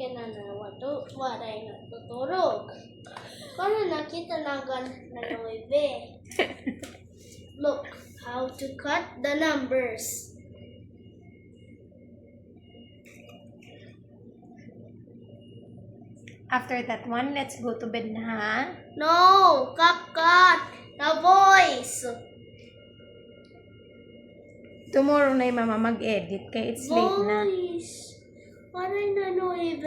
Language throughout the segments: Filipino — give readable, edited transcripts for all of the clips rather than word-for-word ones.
kinanawa to, waray natutulog. Kung nakita na na 9. Look how to cut the numbers. After that one, let's go to bed na, ha? No, cut the voice. Tomorrow na yung mama mag-edit kaya it's late na. Voice. Waray na 9.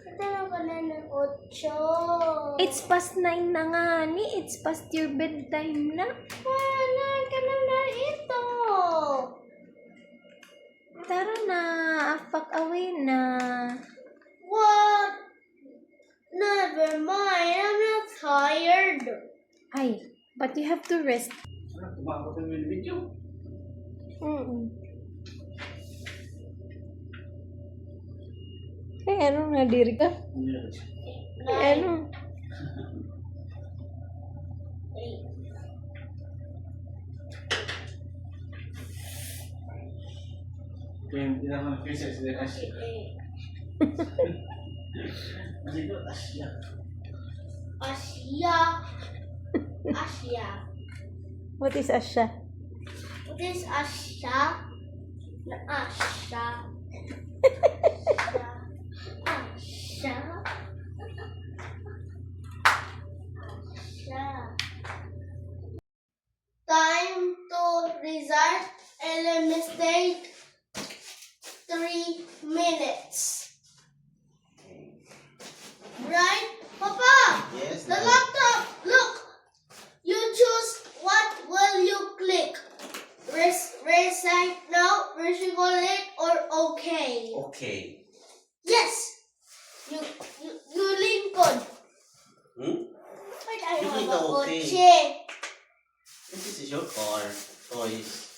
Kata na ba na 8? It's past 9 na nga, ni. It's past your bedtime na. Wala ka na ito. Tara na, apak away na. What? Never mind, I'm not tired. Ay, but you have to rest. Tumakot yung video. Kaya ano, nadiri ka? Kaya ano? 8. Yung pinakang physics din Asya. Kasi ito, Asya. Asya. What is Asya? What is Asya? Asya. Asya. Time to result eliminate 3 minutes. Right, Papa? Yes, The laptop. Look. You choose what will you click. Recite now, recirculate, or okay. Okay. Yes. You Lincoln. But I You have click a the okay. coche. This is your car. Toys.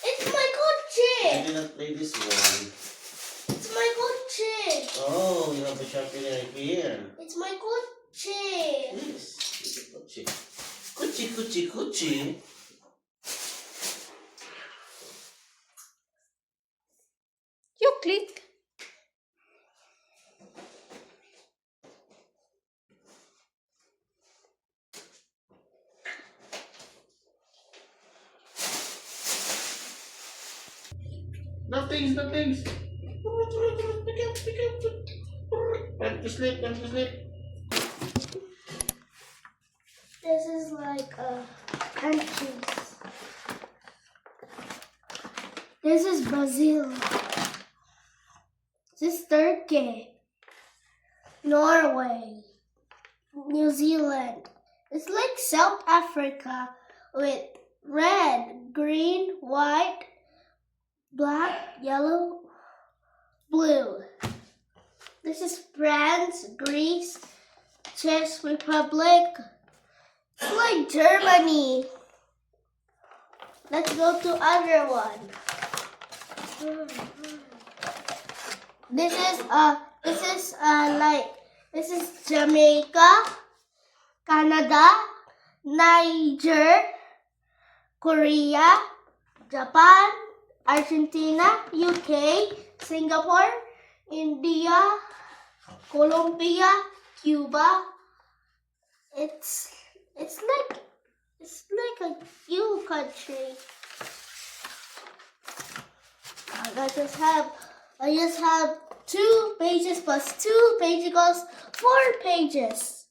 It's my I coche. did not play this one. It's my coche. Oh, you have a sharpener here. It's my coche. Yes. It's a kuchi. Kuchi. You click. Nothing. Pick up. Time to sleep. This is like countries. This is Brazil. This is Turkey. Norway. New Zealand. It's like South Africa with red, green, white, black, yellow, blue. This is France, Greece, Czech Republic. It's like Germany. Let's go to other one. This is Jamaica, Canada, Niger, Korea, Japan, Argentina, UK, Singapore, India, Colombia, Cuba. It's like a few country. I just have 2 pages plus 2 pages equals 4 pages.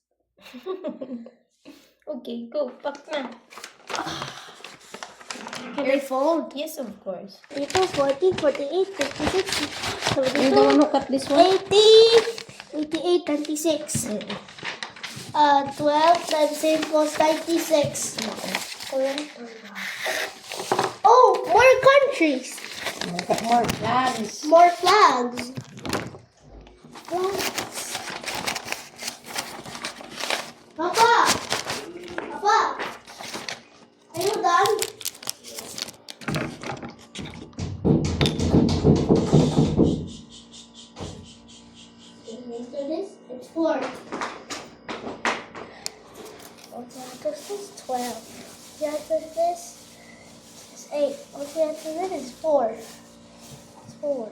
Okay, go. Pack na. Can I fold? Yes, of course. 34, 40, 48, 56, You don't 72, want to cut this one? 88, 26. 12 times 8 equals 96. Oh, more countries. More plans. More flags. Papa! Are you done? Into this, it's 4. After this, 12. After this is 8. After this is 4. It's 4.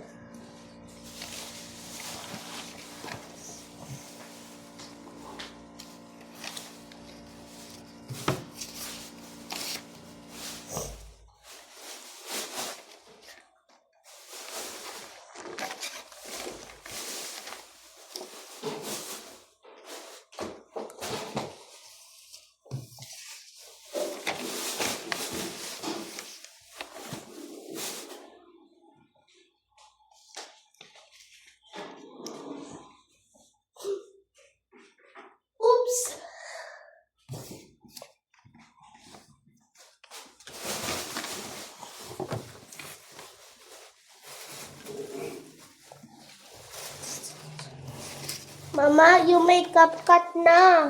Mama, you make CapCut na.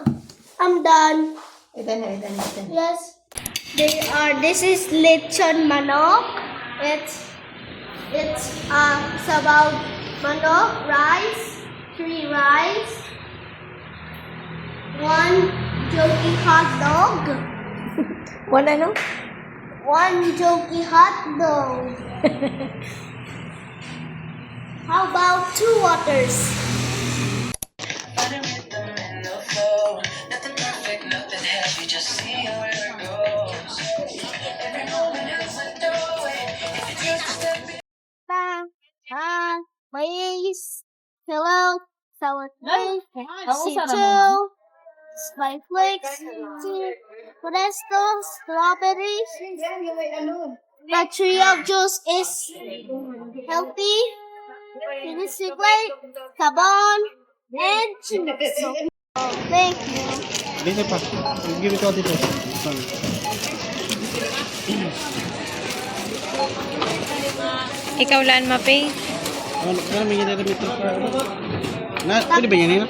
I'm done. Ito na. Yes. This is lechon manok. It's about manok, rice, 3 rice, 1 jokey hot dog, One ano? 1 jokey hot dog. How about 2 waters? Mais, hello, sour cream, C2, spice flakes, Presto, strawberries. The tree of juice is healthy, secret, sabon, and chips. Thank you. Dito pa. Give it all dito. Ikaw laan, Mapay. Ano may ginagawa dito? Pwede ba yan yun?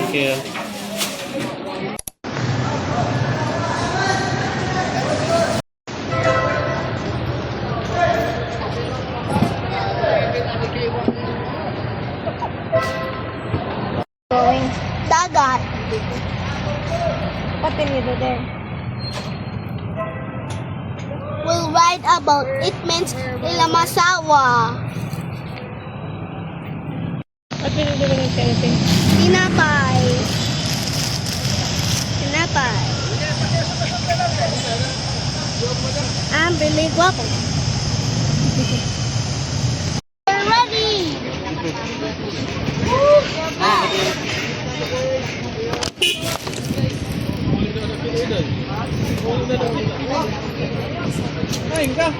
Okay. Going. Dagat. Pati nito there. We'll write about it means Ilamasawa. Pati nito ba ng therapy? Tinapay. Tinapay. I'm really guapo. We're ready. Ay, ka.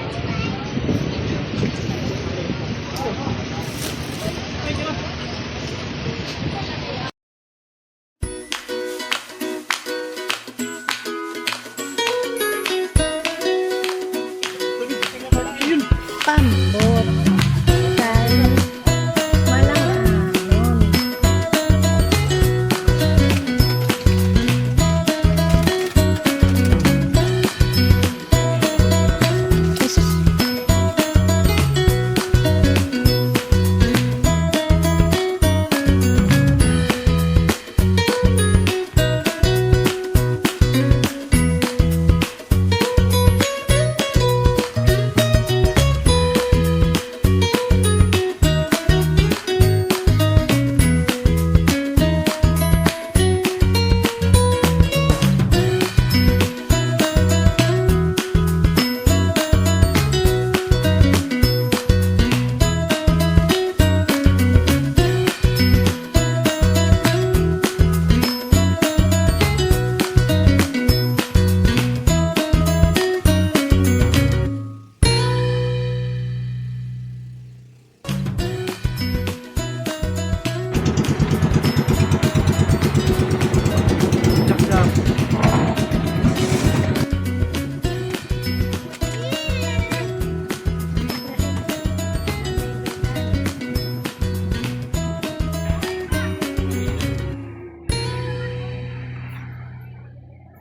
Pambot. Kan. Malang anon. Jesus.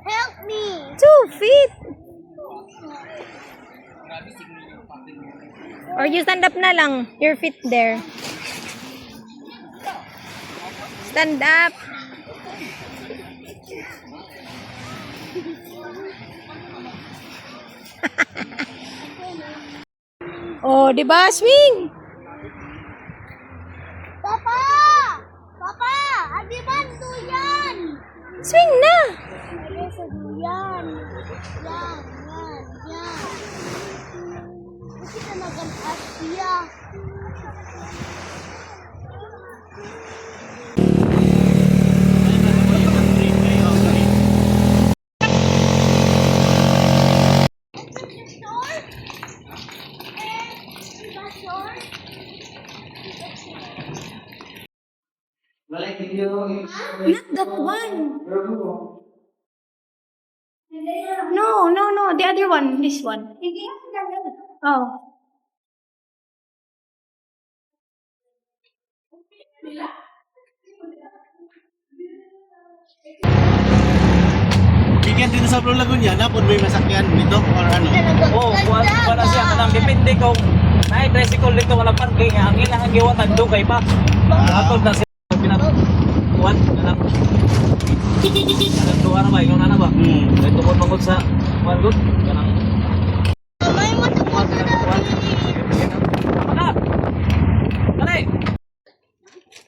Help me. 2 feet. Or you stand up na lang. Your feet there. Stand up. Oh, di ba? Swing. Papa! Papa! Adi bantu yan! Swing na. Ay, sa yan. Yan, yan, yan. Kasi ka nag-asya. Balik video. Not that one. No. The other one. This one. Oh. Bigyan din sa Blue Lagoon yan, napon may masakyan dito or ano? Oo, wala siya ka nang depende kung may tricycle dito wala parking. Ang ilang giwatan dugay pa. Atod na siya pinatuwan na lang. Ang tuwa na ba? Yung na ba? May tukod magod sa one good. Kanang May matapos na daw. Anak! Dali!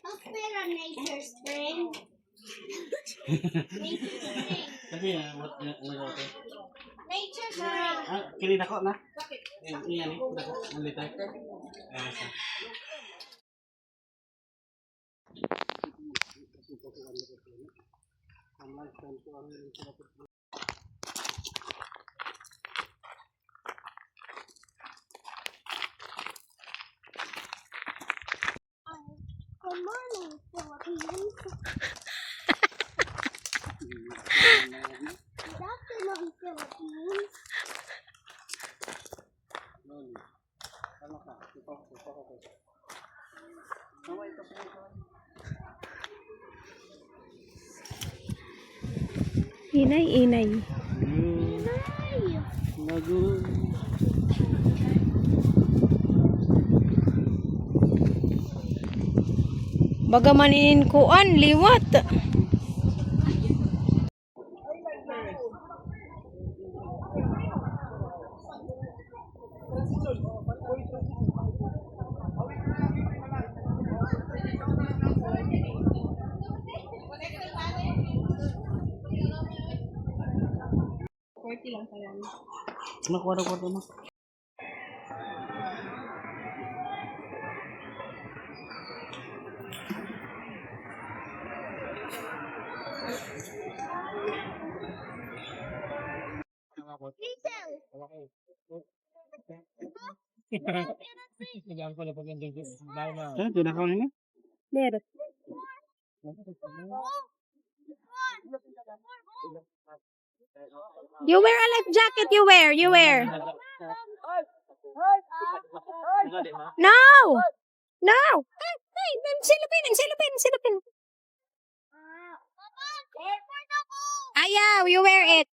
Opera Nature Spring. Sabi na, what na ito? Nature Spring. Ah, kini nako na. Iyan ni, nako, nalitay. Ah, sa. Good morning, Philippines. Good afternoon, Philippines. Inay. Lagoon. Baga manin kuan liwat. Kwarto mo. Saan tinakaw nila? Meron. You wear a life jacket, you wear. No! Hey, silupin. Ayaw, you wear it.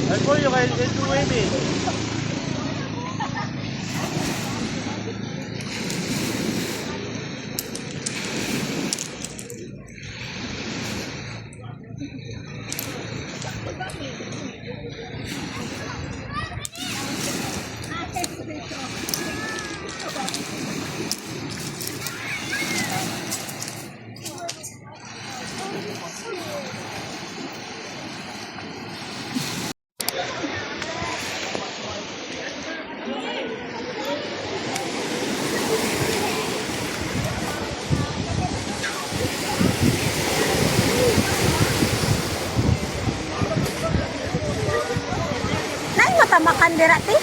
Ay po, yung kayo ito baby. Nay matamakan dira ti.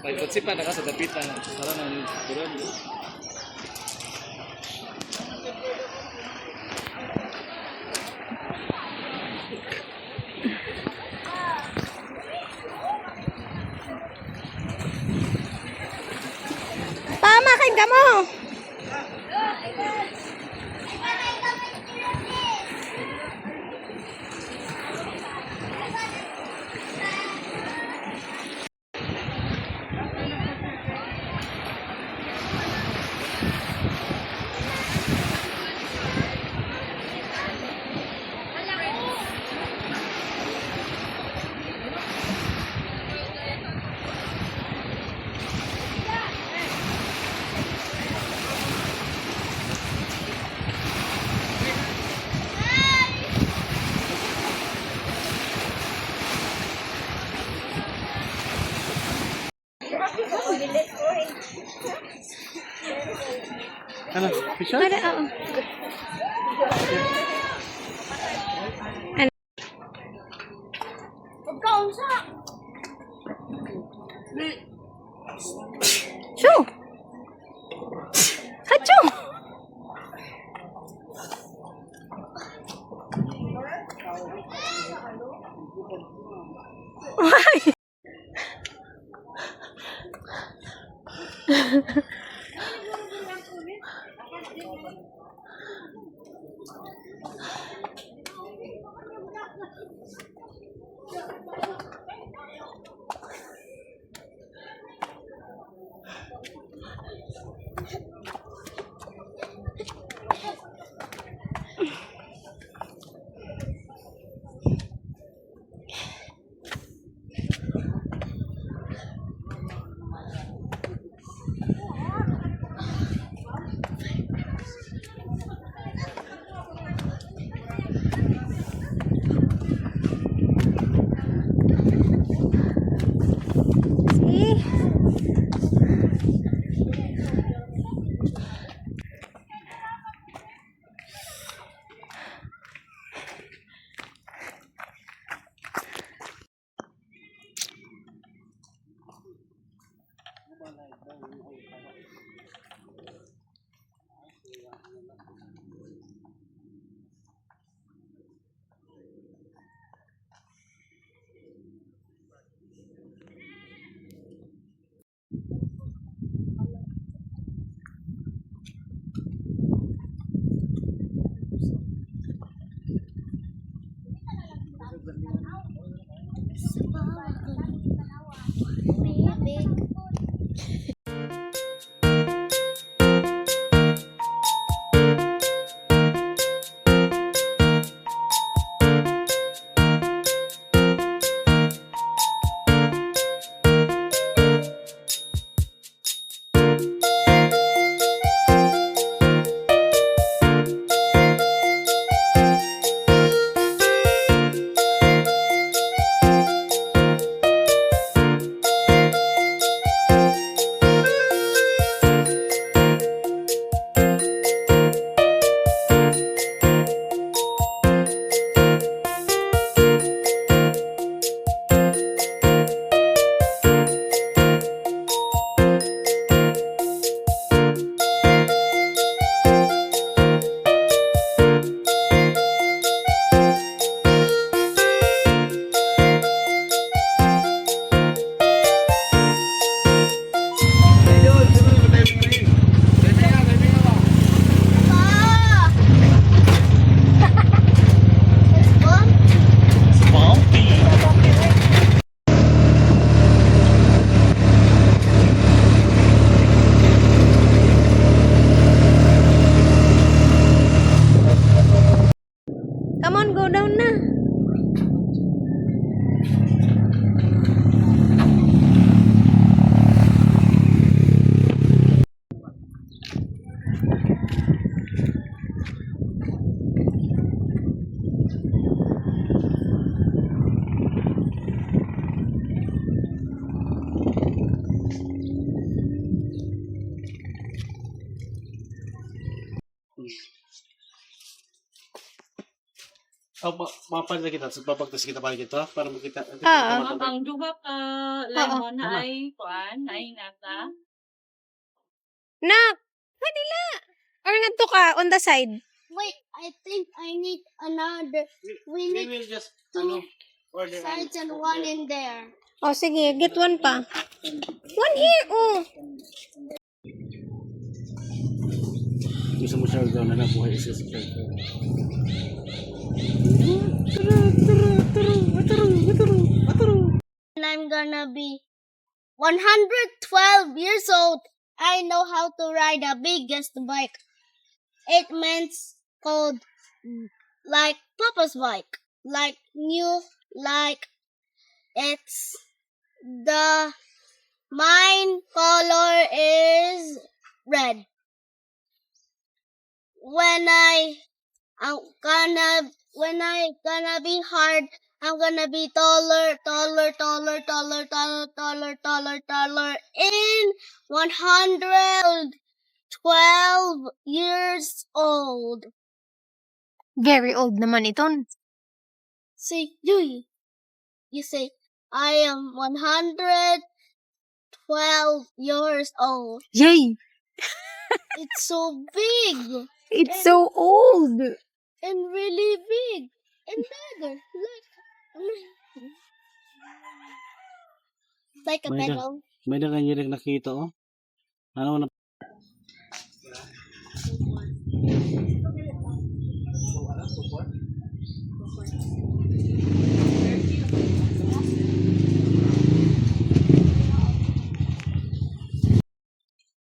Baikot sih pada kasih dapitan, salah nang bulan. Pamakin ka mo. Ano? Picture? Para, oo. Pagkaunsa. Shoo! Hacho! Why? See? Come on, go down na. Mapalala kita. Babagtas kita pala kita para makita. Oo. Ang duha ka lemon ay kuan ay nata. Nak! Pwede la. Or ngadto ka on the side. Wait, I think I need another. We We need will just, two order. sides and one in there. Oh, sige. Get one pa. One here, oh. Gusto mo siya na lang buhay isa sa circle. And I'm gonna be 112 years old. I know how to ride the biggest bike. It means called like Papa's bike. Like new, like it's the mine color is red. When I gonna be hard I'm gonna be taller, taller, taller, taller, taller, taller, taller, taller in 112 years old. Very old naman iton. Say, you say, I am 112 years old. Yay! It's so big It's so old. and really big and bigger. Like a May big. may na kanya rin nakita, oh. Ano na?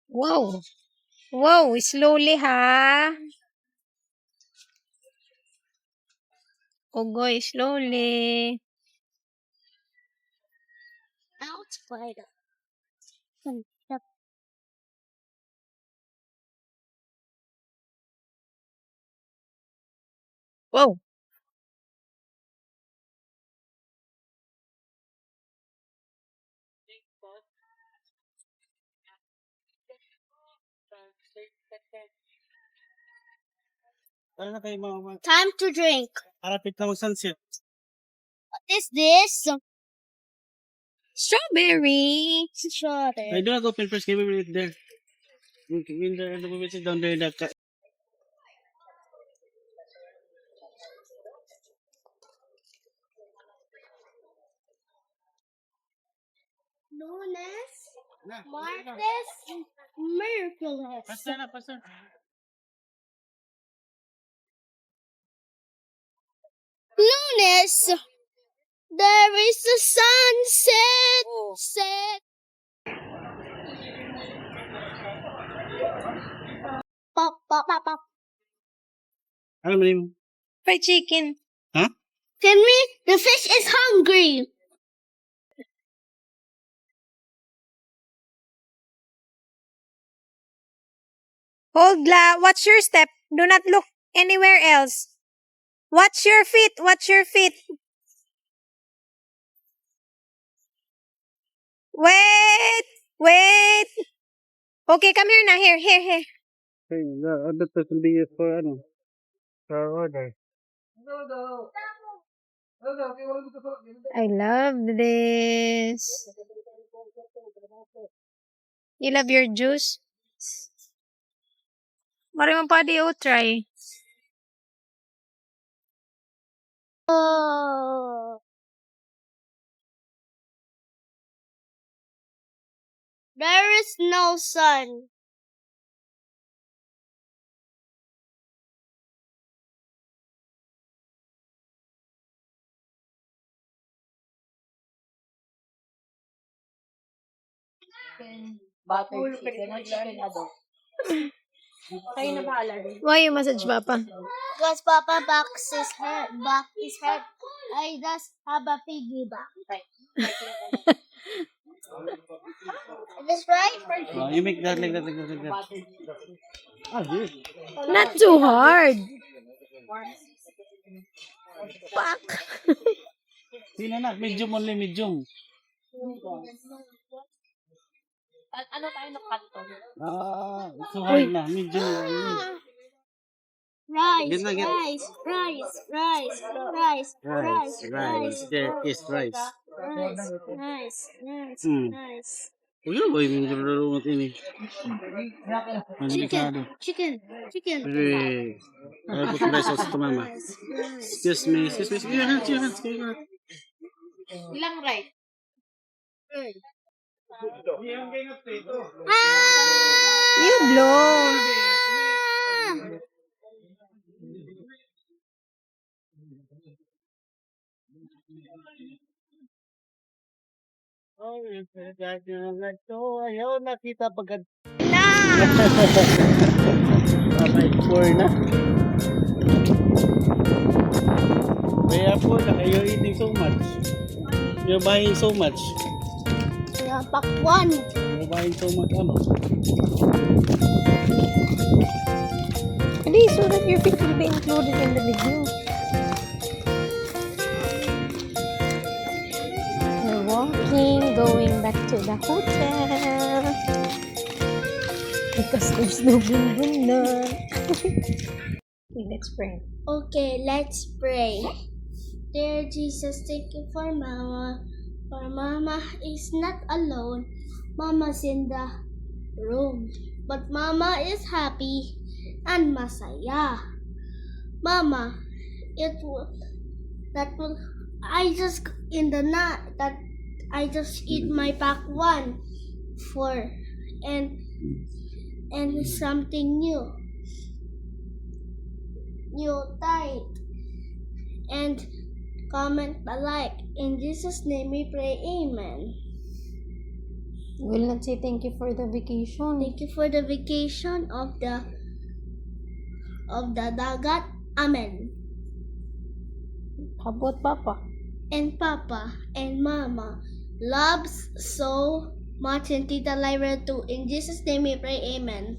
Wow. Wow, slowly ha. Ogoy, slowly. Out spider. Wow. Ano na kayo mga Time to drink. harapit na mag-sunset? What is this? Strawberry. I Strawberry. do not open first. Give me it there. In there, the moment sit down there. Lunes, Martes, Mercules. Pasta na, pasta. Lunes, there is a sunset. Set. Pop, pop, pop, pop. Ano man yung? Fried chicken. Ha? Henry, the fish is hungry. Hold la. Watch your step. Do not look anywhere else. Watch your feet. Watch your feet. Wait. Wait. Okay, come here na. Here, here, here. Hey, that will be for ano? For order. I love this. You love your juice? Mari mo pa di try. Oh. There is no sun. Why you massage Papa? Because Papa backs his head. I just have a piggy bank. Is this right? You make that like that, like that, like that. Ah, yes. Not too hard. Fuck. Hindi na, medium only, medium. Ano tayo ng kanto? So hard na, medium only. Rice, Get na, get. rice, rice, rice, rice, rice, rice, There is rice. rice, rice, rice, Hmm. rice. Huwag na ba yung nilulunod ini? Delikado. Chicken, chicken. Okay. I'll put rice also to mama. Excuse me, excuse me. Your hands, your hands. Your hands. Ilang right? You blow. Oh, ayaw nakita pagka may poor na. Kaya poor na, you're eating so much. You're buying so much. Yeah, pakwan. You're buying so much. Ano? Hindi, so that your feet will be included in the video. back to the hotel. Because there's no boom na. Okay, let's pray. Okay, let's pray. Dear Jesus, thank you for Mama. For Mama is not alone. Mama's in the room. But Mama is happy and masaya. Mama, I just in the night that I just eat my pack 1 for and something new tight and comment like. In Jesus' name we pray, amen. Will not say thank you for the vacation. Thank you for the vacation of the dagat, amen. How about Papa? And Papa and Mama loves so much, and Tita Lyra too. In Jesus' name we pray, amen.